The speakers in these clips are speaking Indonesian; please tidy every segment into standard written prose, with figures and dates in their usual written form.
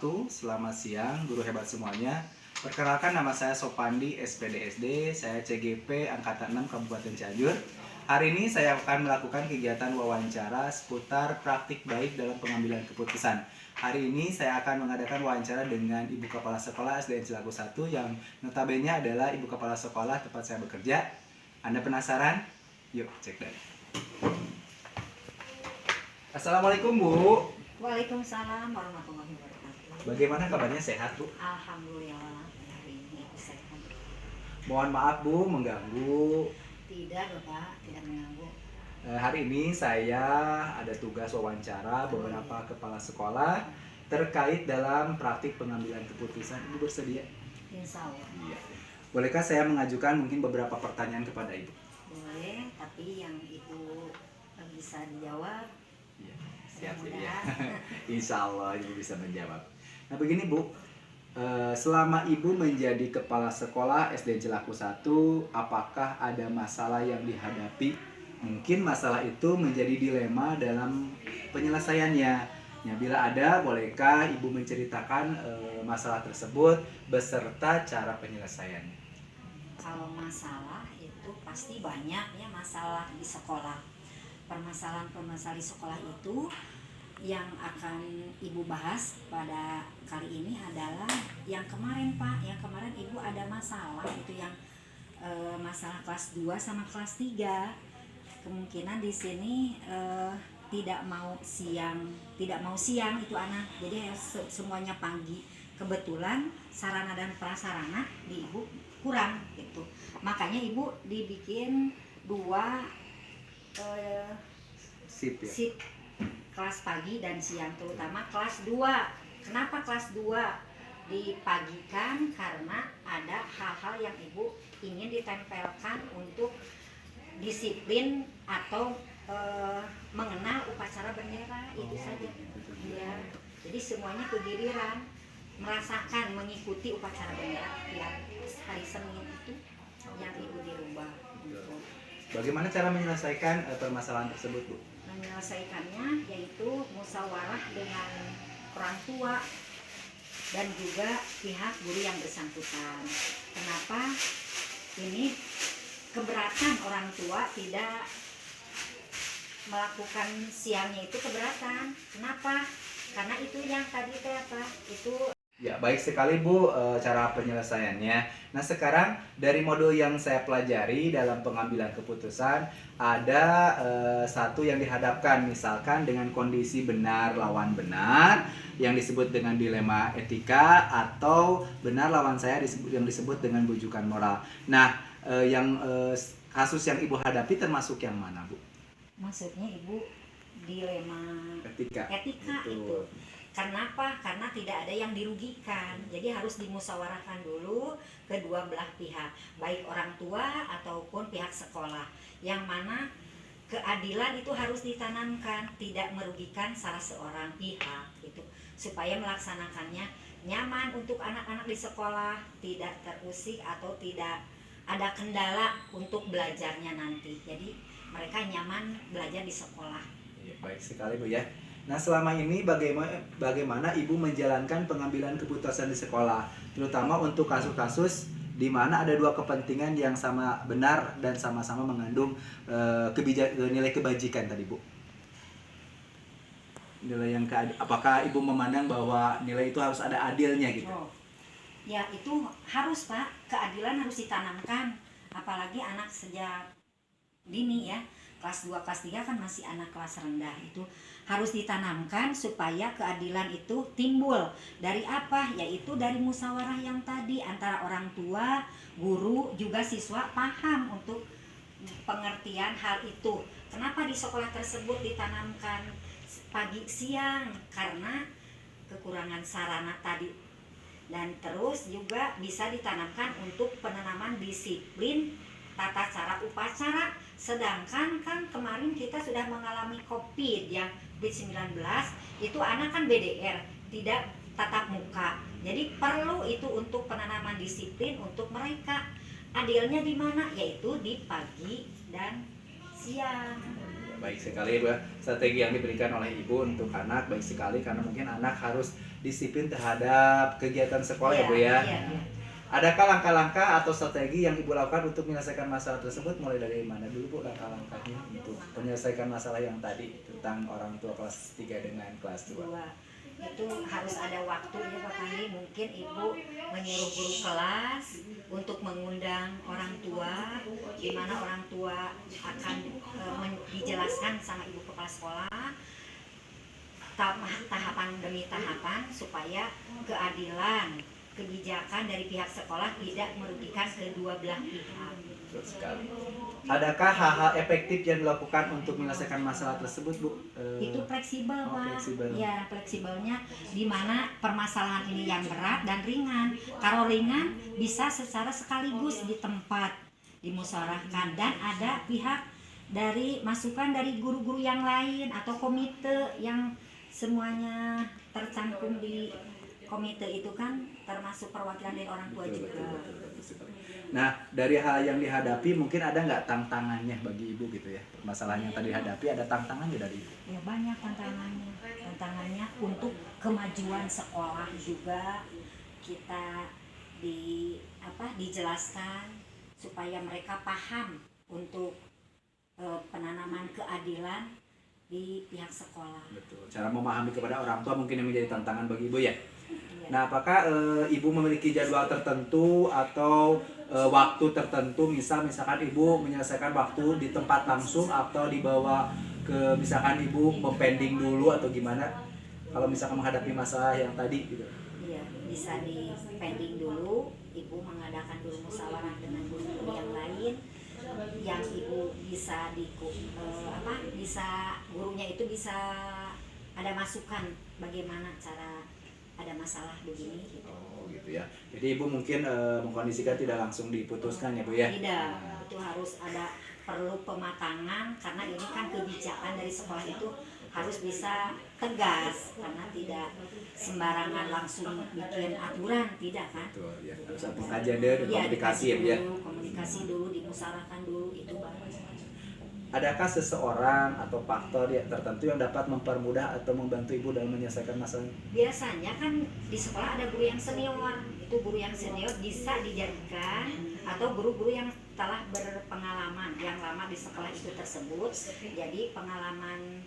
wabarakatuh. Selamat siang guru hebat semuanya. Perkenalkan, nama saya Sopandi, SPDSD. Saya CGP Angkatan 6 Kabupaten Cianjur. Hari ini saya akan melakukan kegiatan wawancara seputar praktik baik dalam pengambilan keputusan. Hari ini saya akan mengadakan wawancara dengan Ibu Kepala Sekolah SDN Cilaku 1 yang notabene adalah Ibu Kepala Sekolah tempat saya bekerja. Anda penasaran? Yuk cek deh. Assalamualaikum Bu. Waalaikumsalam warahmatullahi wabarakatuh. Bagaimana kabarnya, sehat Bu? Alhamdulillah hari ini aku sehat. Mohon maaf Bu mengganggu. Tidak Bapak, tidak mengganggu. Hari ini saya ada tugas wawancara beberapa kepala sekolah terkait dalam praktik pengambilan keputusan. Ibu bersedia? Insya Allah. Iya. Bolehkah saya mengajukan mungkin beberapa pertanyaan kepada Ibu? Boleh, tapi yang itu bisa dijawab. Iya. Siap ya. Insya Allah Ibu bisa menjawab. Nah begini Bu, selama Ibu menjadi kepala sekolah SD Cilaku 1, apakah ada masalah yang dihadapi? Mungkin masalah itu menjadi dilema dalam penyelesaiannya. Ya, bila ada, bolehkah Ibu menceritakan masalah tersebut beserta cara penyelesaiannya? Kalau masalah itu pasti banyak ya, masalah di sekolah. Permasalahan-permasalahan di sekolah itu yang akan Ibu bahas pada kali ini adalah yang kemarin Pak. Yang kemarin Ibu ada masalah itu yang masalah kelas 2 sama kelas 3. Kemungkinan di sini tidak mau siang itu anak. Jadi semuanya pagi. Kebetulan sarana dan prasarana di Ibu kurang gitu. Makanya Ibu dibikin 2 Sip ya. sip kelas pagi dan siang, terutama kelas 2. Kenapa kelas 2 dipagikan? Karena ada hal-hal yang Ibu ingin ditempelkan untuk disiplin atau mengenal upacara bendera, itu saja. Ya, jadi semuanya kegiliran merasakan mengikuti upacara bendera tiap hari Senin itu yang Ibu dirubah. Bagaimana cara menyelesaikan permasalahan tersebut Bu? Menyelesaikannya yaitu musyawarah dengan orang tua dan juga pihak guru yang bersangkutan. Kenapa ini keberatan orang tua tidak melakukan siangnya, itu keberatan? Kenapa? Karena itu yang tadi itu. Ya, baik sekali Bu cara penyelesaiannya. Nah, sekarang dari modul yang saya pelajari dalam pengambilan keputusan, ada satu yang dihadapkan misalkan dengan kondisi benar lawan benar yang disebut dengan dilema etika, atau benar lawan saya yang disebut dengan bujukan moral. Nah, kasus yang Ibu hadapi termasuk yang mana Bu? Maksudnya Ibu dilema Etika itu. Kenapa? Karena tidak ada yang dirugikan. Jadi harus dimusyawarahkan dulu kedua belah pihak, baik orang tua ataupun pihak sekolah. Yang mana keadilan itu harus ditanamkan, tidak merugikan salah seorang pihak itu, supaya melaksanakannya nyaman untuk anak-anak di sekolah, tidak terusik atau tidak ada kendala untuk belajarnya nanti. Jadi mereka nyaman belajar di sekolah. Ya, baik sekali Bu ya. Nah, selama ini bagaimana Ibu menjalankan pengambilan keputusan di sekolah, terutama untuk kasus-kasus di mana ada dua kepentingan yang sama benar dan sama-sama mengandung nilai kebajikan tadi Bu? Apakah Ibu memandang bahwa nilai itu harus ada adilnya gitu? Ya, itu harus Pak, keadilan harus ditanamkan, apalagi anak sejak dini ya. Kelas 2, kelas 3 kan masih anak kelas rendah, itu harus ditanamkan supaya keadilan itu timbul. Dari apa? Yaitu dari musyawarah yang tadi antara orang tua, guru, juga siswa paham untuk pengertian hal itu. Kenapa di sekolah tersebut ditanamkan pagi siang? Karena kekurangan sarana tadi. Dan terus juga bisa ditanamkan untuk penanaman disiplin tata cara upacara. Sedangkan kan kemarin kita sudah mengalami COVID yang COVID-19, itu anak kan BDR, tidak tatap muka. Jadi perlu itu untuk penanaman disiplin untuk mereka. Adilnya di mana? Yaitu di pagi dan siang. baik sekali Ibu ya. Strategi yang diberikan oleh Ibu untuk anak baik sekali karena mungkin anak harus disiplin terhadap kegiatan sekolah ya Bu ya. Iya, iya. Adakah langkah-langkah atau strategi yang Ibu lakukan untuk menyelesaikan masalah tersebut? Mulai dari mana dulu Bu langkah-langkahnya untuk menyelesaikan masalah yang tadi tentang orang tua kelas 3 dengan kelas 2? Itu harus ada waktu ya Pak Pandi. Mungkin Ibu menyuruh guru kelas untuk mengundang orang tua, di mana orang tua akan dijelaskan sama Ibu kepala sekolah tahapan demi tahapan supaya keadilan kebijakan dari pihak sekolah tidak merugikan kedua belah pihak. Betul sekali. Adakah hal-hal efektif yang dilakukan untuk menyelesaikan masalah tersebut, Bu? Itu fleksibel, Pak. Fleksibel. Ya, fleksibelnya di mana permasalahan ini yang berat dan ringan. Kalau ringan bisa secara sekaligus di tempat dimusyawarahkan dan ada pihak dari masukan dari guru-guru yang lain atau komite yang semuanya tercantum di komite itu kan termasuk perwakilan dari orang tua Betul, juga. betul. Nah, dari hal yang dihadapi mungkin ada nggak tantangannya bagi Ibu gitu ya? Masalah yang tadi dihadapi ada tantangannya dari Ibu? Ya banyak tantangannya. Tantangannya untuk kemajuan sekolah juga kita dijelaskan supaya mereka paham untuk penanaman keadilan di pihak sekolah. Betul. Cara memahami kepada orang tua mungkin yang menjadi tantangan bagi Ibu ya? Iya. Nah, apakah Ibu memiliki jadwal tertentu atau waktu tertentu, misalkan Ibu menyelesaikan waktu di tempat langsung atau dibawa ke misalkan Ibu mempending dulu atau gimana kalau misalkan menghadapi masalah yang tadi gitu? Iya, bisa di pending dulu, Ibu mengadakan dulu musyawarah dengan guru yang lain yang Ibu bisa gurunya itu bisa ada masukan bagaimana cara ada masalah begini gitu. Oh gitu ya. Jadi Ibu mungkin mengkondisikan tidak langsung diputuskan ya Bu ya? Tidak, itu harus ada perlu pematangan karena ini kan kebijakan dari sekolah itu harus bisa tegas karena tidak sembarangan langsung bikin aturan, tidak kan? Betul ya. Harus ada pengkajian dan komunikasi ya Bu ya. Komunikasi dulu, dimusyawarahkan dulu itu baru. Adakah seseorang atau faktor tertentu yang dapat mempermudah atau membantu Ibu dalam menyelesaikan masalah? Biasanya kan di sekolah ada guru yang senior, itu guru yang senior bisa dijadikan atau guru-guru yang telah berpengalaman yang lama di sekolah itu tersebut, jadi pengalaman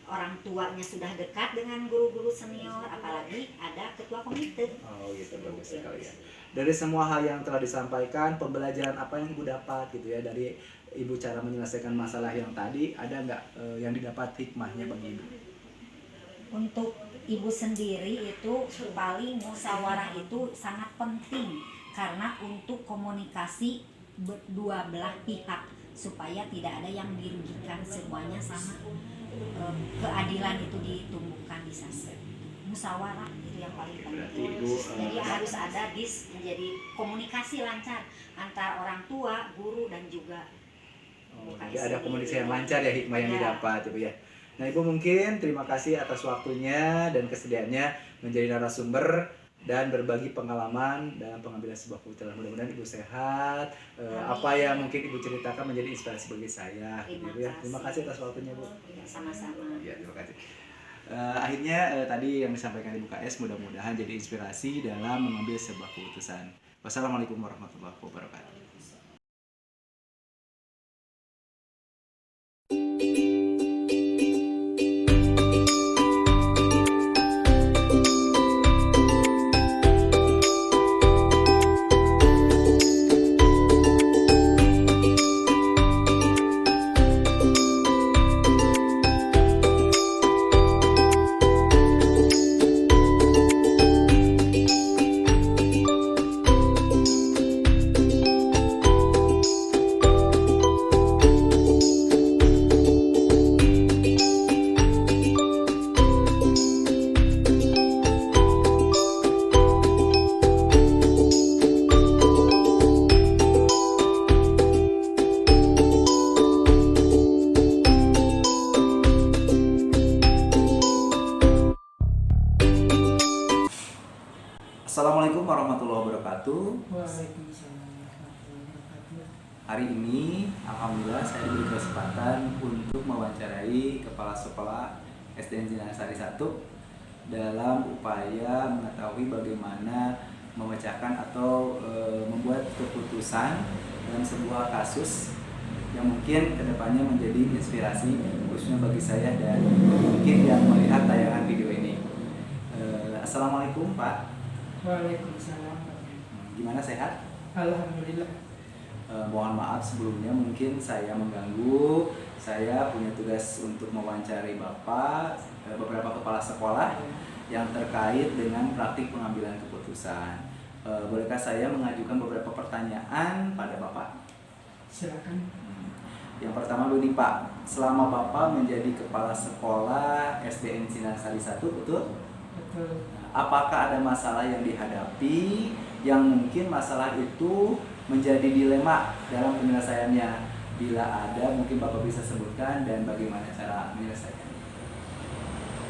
orang tuanya sudah dekat dengan guru-guru senior, apalagi ada ketua komite. Oh gitu, bagus sekali ya. Dari semua hal yang telah disampaikan, pembelajaran apa yang Ibu dapat gitu ya dari Ibu cara menyelesaikan masalah yang tadi, ada nggak yang didapat hikmahnya bagi Ibu? Untuk Ibu sendiri itu paling musyawarah itu sangat penting karena untuk komunikasi dua belah pihak supaya tidak ada yang dirugikan, semuanya sama, keadilan itu ditumbuhkan di sana. Musyawarah itu yang paling penting. Jadi harus ada jadi komunikasi lancar antara orang tua, guru dan juga Jadi ada komunikasi yang lancar ya, hikmah yang didapat Ibu ya. Nah Ibu mungkin terima kasih atas waktunya dan kesediaannya menjadi narasumber dan berbagi pengalaman dalam pengambilan sebuah keputusan. Mudah-mudahan Ibu sehat. Apa yang mungkin Ibu ceritakan menjadi inspirasi bagi saya. Terima kasih atas waktunya Bu. Sama-sama. Ya, terima kasih. Akhirnya tadi yang disampaikan Ibu KS mudah-mudahan jadi inspirasi dalam mengambil sebuah keputusan. Wassalamualaikum warahmatullahi wabarakatuh. Hari ini, alhamdulillah saya diberi kesempatan untuk mewawancarai Kepala Sekolah SDN Jinasari 1 dalam upaya mengetahui bagaimana memecahkan atau membuat keputusan dalam sebuah kasus yang mungkin kedepannya menjadi inspirasi khususnya bagi saya dan mungkin yang melihat tayangan video ini. Assalamualaikum Pak. Waalaikumsalam. Gimana, sehat? Alhamdulillah. Mohon maaf sebelumnya mungkin saya mengganggu. Saya punya tugas untuk mewawancari Bapak, beberapa kepala sekolah yang terkait dengan praktik pengambilan keputusan. Bolehkah saya mengajukan beberapa pertanyaan pada Bapak? Silakan. Yang pertama dulu nih Pak, selama Bapak menjadi kepala sekolah SDN Sinasari 1, betul? Betul. Apakah ada masalah yang dihadapi yang mungkin masalah itu menjadi dilema dalam penyelesaiannya? Bila ada, mungkin Bapak bisa sebutkan dan bagaimana cara menyelesaikannya.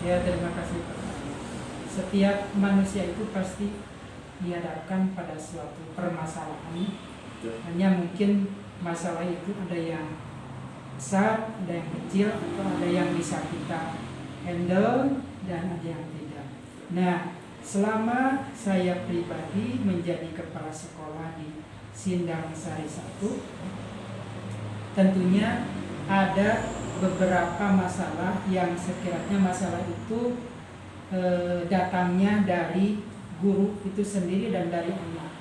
Ya, terima kasih Pak. Setiap manusia itu pasti dihadapkan pada suatu permasalahan. Betul. Hanya mungkin masalah itu ada yang besar, ada yang kecil, atau ada yang bisa kita handle dan ada yang tidak. Nah, selama saya pribadi menjadi kepala sekolah di Sindang Sari 1, tentunya ada beberapa masalah yang sekiranya masalah itu datangnya dari guru itu sendiri dan dari anak.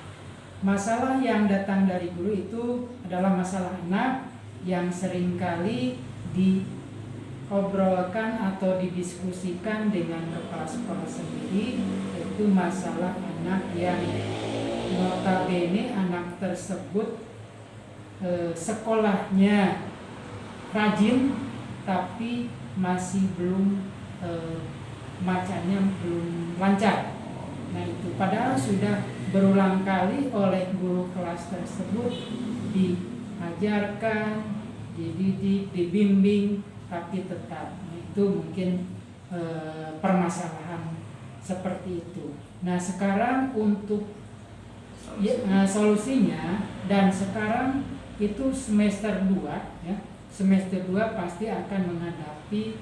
Masalah yang datang dari guru itu adalah masalah anak yang seringkali diobrolkan atau didiskusikan dengan kepala sekolah sendiri, yaitu masalah anak yang notabene anak tersebut sekolahnya rajin tapi masih belum macanya belum lancar. Nah, itu padahal sudah berulang kali oleh guru kelas tersebut diajarkan, dididik, dibimbing, tapi tetap itu mungkin permasalahan seperti itu. Nah, sekarang untuk solusinya, dan sekarang itu semester 2 ya. Semester 2 pasti akan menghadapi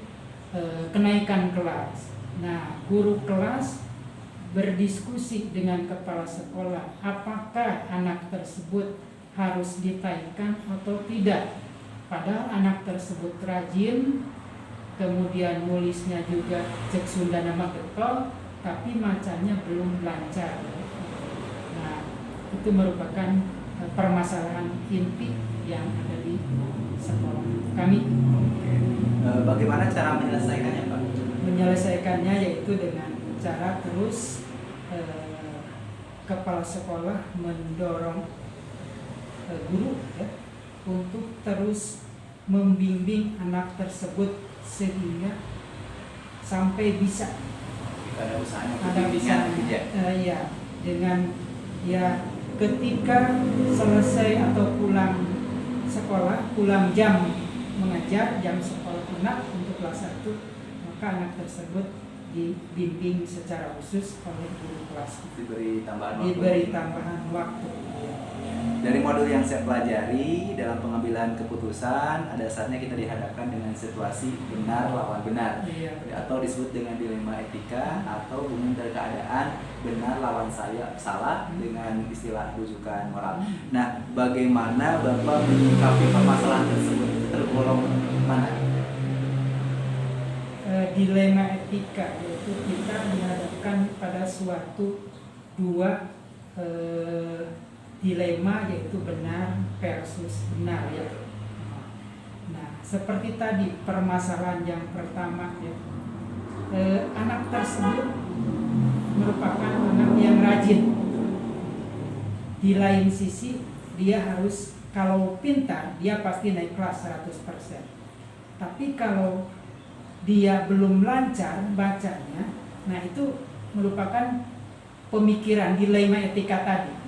kenaikan kelas. Nah, guru kelas berdiskusi dengan kepala sekolah apakah anak tersebut harus ditaikkan atau tidak. Padahal anak tersebut rajin, kemudian nulisnya juga cek Sunda nama getol, tapi macanya belum lancar. Nah, itu merupakan permasalahan inti yang ada di sekolah kami. Bagaimana cara menyelesaikannya Pak? Menyelesaikannya yaitu dengan cara terus kepala sekolah mendorong guru ya, untuk terus membimbing anak tersebut sehingga sampai bisa Ada usahanya untuk ada bimbingan bisa gitu ya? ya, dengan ya ketika selesai atau pulang sekolah, pulang jam mengajar, jam sekolah anak untuk kelas 1, maka anak tersebut dibimbing secara khusus oleh guru kelas. Diberi tambahan waktu. Diberi tambahan waktu. Dari modul yang saya pelajari dalam pengambilan keputusan, ada saatnya kita dihadapkan dengan situasi benar lawan benar, Iya. atau disebut dengan dilema etika, atau hubungan dari keadaan benar lawan salah dengan istilah rujukan moral. Nah, bagaimana Bapak menyikapi permasalahan tersebut? Tergolong mana? Dilema etika, yaitu kita dihadapkan pada suatu dua dilema, yaitu benar versus benar ya. Nah, seperti tadi permasalahan yang pertama ya, anak tersebut merupakan anak yang rajin. Di lain sisi dia harus, kalau pintar dia pasti naik kelas 100%. Tapi kalau dia belum lancar bacanya, nah itu merupakan pemikiran dilema etika tadi.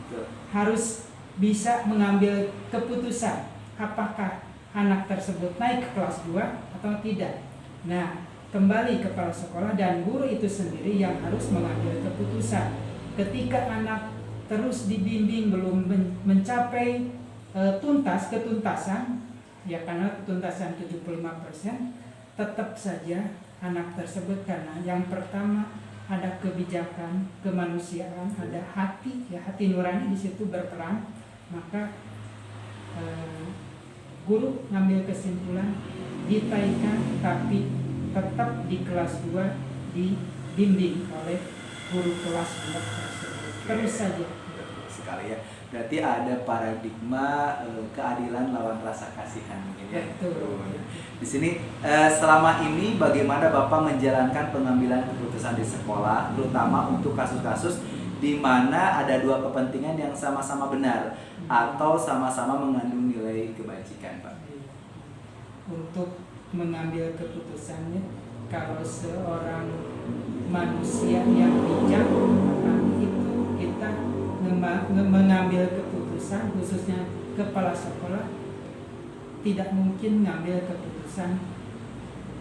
Harus bisa mengambil keputusan apakah anak tersebut naik ke kelas 2 atau tidak. Nah, kembali kepala sekolah dan guru itu sendiri yang harus mengambil keputusan. Ketika anak terus dibimbing belum mencapai ketuntasan ya, karena ketuntasan 75%, tetap saja anak tersebut, karena yang pertama ada kebijakan, kemanusiaan, ada hati ya, hati nurani di situ berperan. Maka guru ngambil kesimpulan di TK, tapi tetap di kelas 2 dibimbing oleh guru kelas 2 tersebut. Terus saja. Betul sekali ya. Berarti ada paradigma keadilan lawan rasa kasihan mungkin ya. Betul. Di sini selama ini bagaimana Bapak menjalankan pengambilan keputusan di sekolah, terutama untuk kasus-kasus di mana ada dua kepentingan yang sama-sama benar atau sama-sama mengandung nilai kebajikan, Pak? Untuk mengambil keputusannya, kalau seorang manusia yang bijak, maka itu kita mengambil keputusan, khususnya kepala sekolah, tidak mungkin mengambil keputusan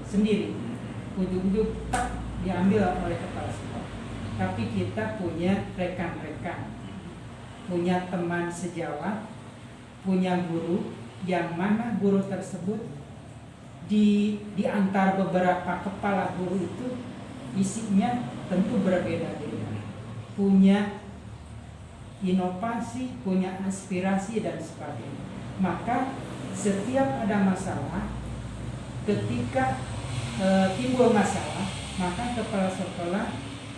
sendiri. Ujung-ujung tak diambil oleh kepala sekolah. Tapi kita punya rekan-rekan, punya teman sejawat, punya guru, yang mana guru tersebut di antara beberapa kepala guru itu isinya tentu berbeda-beda, punya inovasi, punya aspirasi dan sebagainya. Maka setiap ada masalah, ketika timbul masalah, maka kepala sekolah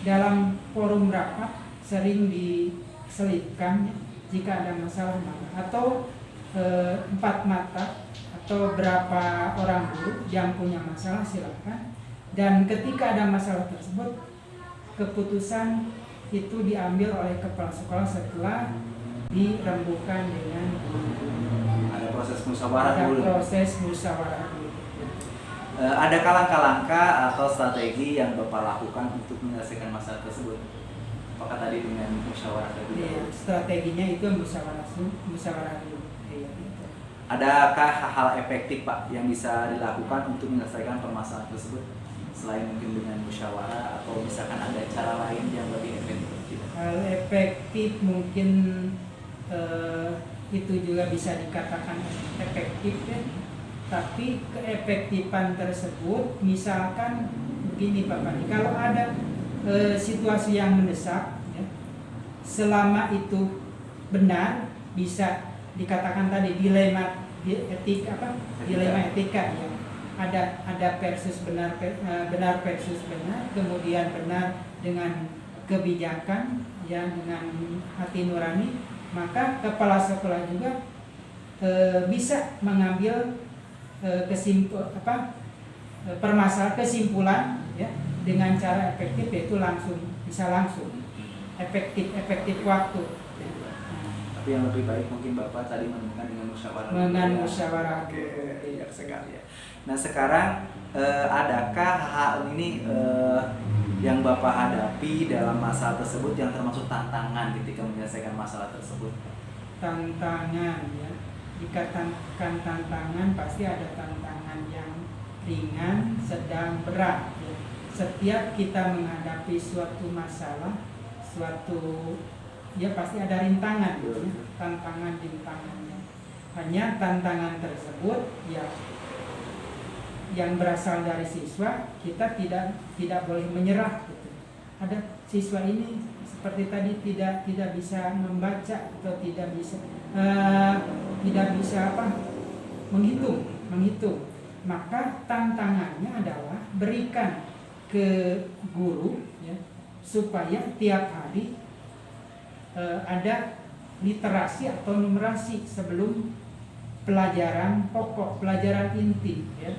dalam forum rapat sering diselipkan jika ada masalah, atau 4 mata atau berapa orang guru yang punya masalah silakan. Dan ketika ada masalah tersebut, keputusan itu diambil oleh kepala sekolah setelah dirembukan dengan Ada proses musyawarah ada dulu. proses musyawarah dulu. Adakah langkah-langkah atau strategi yang Bapak lakukan untuk menyelesaikan masalah tersebut? Apakah tadi dengan musyawarah tadi? Iya, strateginya itu musyawarah dulu. Iya, gitu. Adakah hal efektif, Pak, yang bisa dilakukan untuk menyelesaikan permasalahan tersebut selain mungkin dengan musyawarah, atau misalkan ada cara lain yang lebih efektif? Hal efektif mungkin itu juga bisa dikatakan efektif ya. Tapi keefektifan tersebut misalkan begini Pak Pani, kalau ada situasi yang mendesak ya, selama itu benar, bisa dikatakan tadi dilema etika ya. Ada versus benar versus benar, kemudian benar dengan kebijakan ya, dengan hati nurani, maka kepala sekolah juga bisa mengambil kesimpulan ya, dengan cara efektif, yaitu bisa langsung efektif waktu. Tapi yang lebih baik mungkin Bapak tadi menemukan dengan musyawarah. Musyawarah. Oke, iya sekali ya. Nah sekarang adakah hal ini yang Bapak hadapi dalam masalah tersebut yang termasuk tantangan ketika menyelesaikan masalah tersebut? Tantangan ya, dikatakan tantangan pasti ada tantangan yang ringan, sedang, berat ya. Setiap kita menghadapi suatu masalah, ya pasti ada rintangan ya, rintangannya. Hanya tantangan tersebut ya yang berasal dari siswa, kita tidak boleh menyerah gitu. Ada siswa ini seperti tadi tidak bisa membaca atau tidak bisa menghitung. Maka tantangannya adalah berikan ke guru ya, supaya tiap hari ada literasi atau numerasi sebelum pelajaran pokok, pelajaran inti ya.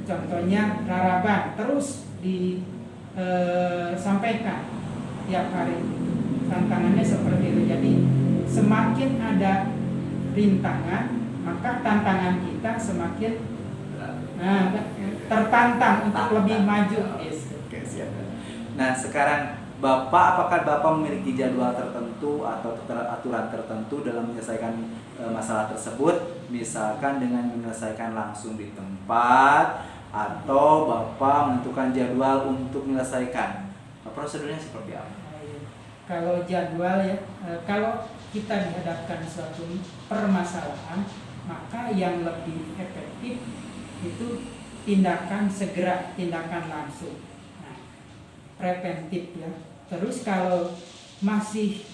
Contohnya raraban terus disampaikan tiap hari. Tantangannya seperti itu. Jadi semakin ada rintangan, maka tantangan kita semakin tertantang untuk lebih maju. Oke, siap. Nah sekarang apakah Bapak memiliki jadwal tertentu atau aturan tertentu dalam menyelesaikan masalah tersebut? Misalkan dengan menyelesaikan langsung di tempat, atau Bapak menentukan jadwal untuk menyelesaikan? Prosedurnya seperti apa? Kalau jadwal ya, kalau kita dihadapkan suatu permasalahan, maka yang lebih efektif itu tindakan segera, tindakan langsung. Nah, preventif ya. Terus kalau masih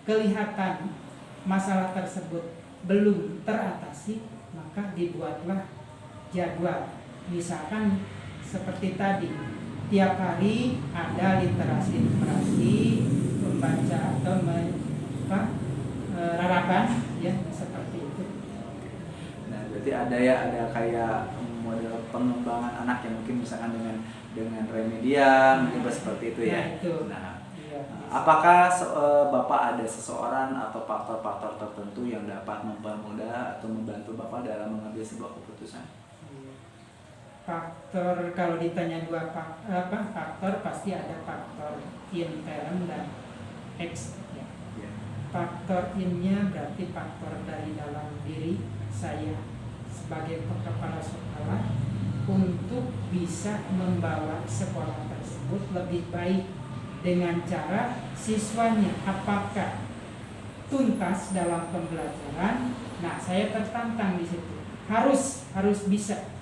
kelihatan masalah tersebut belum teratasi, maka dibuatlah jadwal. Misalkan seperti tadi, tiap hari ada literasi membaca atau rarapan ya, seperti itu. Nah, berarti ada kayak model pengembangan anak yang mungkin misalkan dengan Remedia, mungkin seperti itu ya. Nah, itu. Nah, Iya. apakah Bapak ada seseorang atau faktor-faktor tertentu yang dapat mempermudah atau membantu Bapak dalam mengambil sebuah keputusan? Faktor, kalau ditanya dua faktor, pasti ada faktor intern dan ex. Ya. Ya. Faktor innya berarti faktor dari dalam diri saya sebagai kepala sekolah untuk bisa membawa sekolah tersebut lebih baik dengan cara siswanya apakah tuntas dalam pembelajaran. Nah, saya tertantang di situ, harus bisa.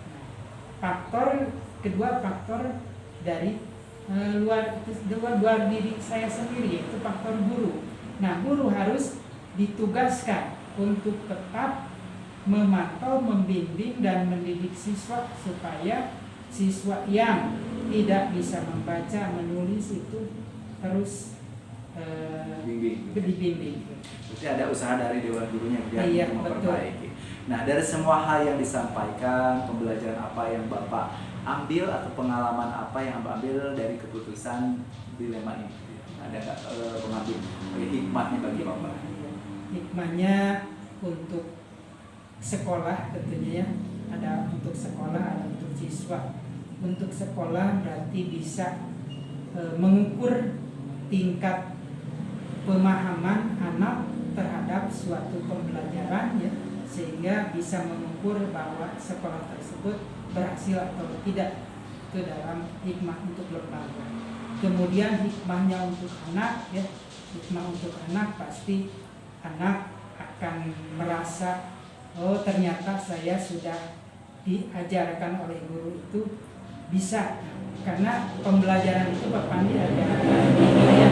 Faktor kedua, faktor dari luar diri saya sendiri, yaitu faktor guru. Nah, guru harus ditugaskan untuk tetap memantau, membimbing dan mendidik siswa supaya siswa yang tidak bisa membaca, menulis itu terus dibimbing. Berarti ada usaha dari Dewan Gurunya biar Iya, memperbaiki. Nah, dari semua hal yang disampaikan, pembelajaran apa yang Bapak ambil atau pengalaman apa yang Bapak ambil dari keputusan dilema ini? Ada nggak pengambil hikmahnya bagi Bapak? Hikmahnya untuk sekolah tentunya ya, ada untuk sekolah, ada untuk siswa. Untuk sekolah berarti bisa mengukur tingkat pemahaman anak terhadap suatu pembelajaran ya, sehingga bisa mengukur bahwa sekolah tersebut berhasil atau tidak. Itu dalam hikmah untuk lembaga. Kemudian hikmahnya untuk anak ya, hikmah untuk anak pasti anak akan merasa, oh ternyata saya sudah diajarkan oleh guru itu bisa. Karena pembelajaran itu Pak Pandi ada ya,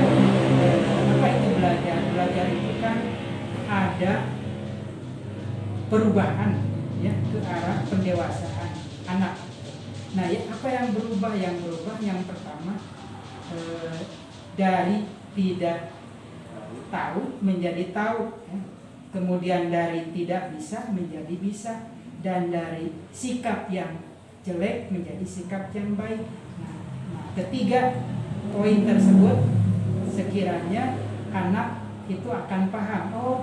apa itu belajar? Belajar itu kan ada perubahan ya ke arah pendewasaan anak. Nah, ya, apa yang berubah? Yang berubah yang pertama dari tidak tahu menjadi tahu ya. Kemudian dari tidak bisa menjadi bisa, dan dari sikap yang jelek menjadi sikap yang baik. Nah, ketiga poin tersebut sekiranya anak itu akan paham, oh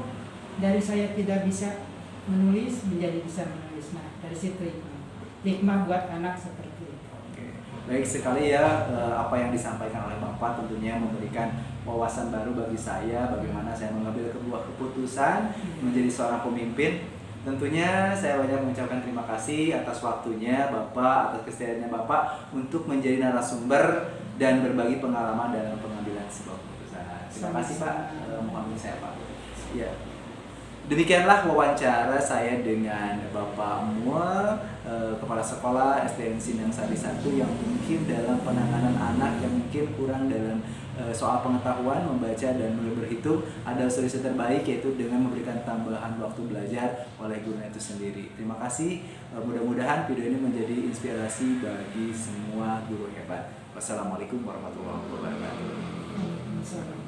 dari saya tidak bisa menulis menjadi bisa menulis. Nah, dari situ hikmah buat anak seperti itu. Oke. Baik sekali ya, apa yang disampaikan oleh Bapak tentunya memberikan wawasan baru bagi saya bagaimana saya mengambil sebuah keputusan menjadi seorang pemimpin. Tentunya saya banyak mengucapkan terima kasih atas waktunya Bapak, atas kesediaannya Bapak untuk menjadi narasumber dan berbagi pengalaman dalam pengambilan sebuah keputusan. Terima kasih Pak, mohon saya Pak. Ya. Demikianlah wawancara saya dengan Bapak Mual, Kepala Sekolah SDN Sindang Sari 1 yang mungkin dalam penanganan anak yang mungkin kurang dalam soal pengetahuan membaca dan berhitung, ada solusi terbaik yaitu dengan memberikan tambahan waktu belajar oleh guru itu sendiri. Terima kasih, mudah-mudahan video ini menjadi inspirasi bagi semua guru hebat. Wassalamualaikum warahmatullahi wabarakatuh.